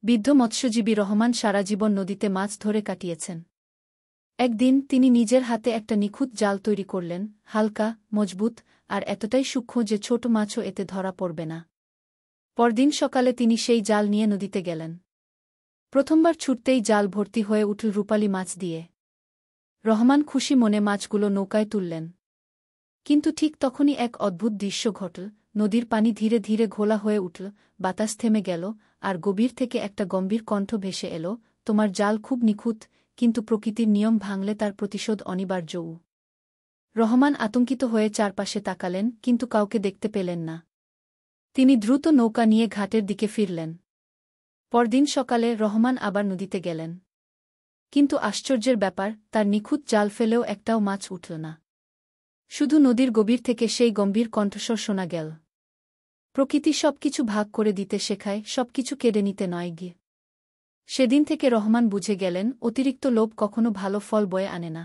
বৃদ্ধ মৎস্যজীবী রহমান সারা জীবন নদীতে মাছ ধরে কাটিয়েছেন। একদিন তিনি নিজের হাতে একটা নিখুঁত জাল তৈরি করলেন, হালকা, মজবুত আর এতটাই সূক্ষ্ম যে ছোট মাছও এতে ধরা পড়বে না। পরদিন সকালে তিনি সেই জাল নিয়ে নদীতে গেলেন। প্রথমবার ছুটতেই জাল ভর্তি হয়ে উঠল রূপালী মাছ দিয়ে। রহমান খুশি মনে মাছগুলো নৌকায় তুললেন। কিন্তু ঠিক তখনই এক অদ্ভুত দৃশ্য ঘটল। নদীর পানি ধীরে ধীরে ঘোলা হয়ে উঠল, বাতাস থেমে গেল, আর গভীর থেকে একটা গম্ভীর কণ্ঠ ভেসে এল, তোমার জাল খুব নিখুঁত, কিন্তু প্রকৃতির নিয়ম ভাঙলে তার প্রতিশোধ অনিবার্য। রহমান আতঙ্কিত হয়ে চারপাশে তাকালেন, কিন্তু কাউকে দেখতে পেলেন না। তিনি দ্রুত নৌকা নিয়ে ঘাটের দিকে ফিরলেন। পরদিন সকালে রহমান আবার নদীতে গেলেন। কিন্তু আশ্চর্যের ব্যাপার, তার নিখুঁত জাল ফেলেও একটাও মাছ উঠল না। শুধু নদীর গভীর থেকে সেই গম্ভীর কণ্ঠস্বর শোনা গেল, প্রকৃতি সবকিছু ভাগ করে দিতে শেখায়, সবকিছু কেড়ে নিতে নয় গিয়ে। সেদিন থেকে রহমান বুঝে গেলেন, অতিরিক্ত লোভ কখনো ভালো ফল বয়ে আনে না।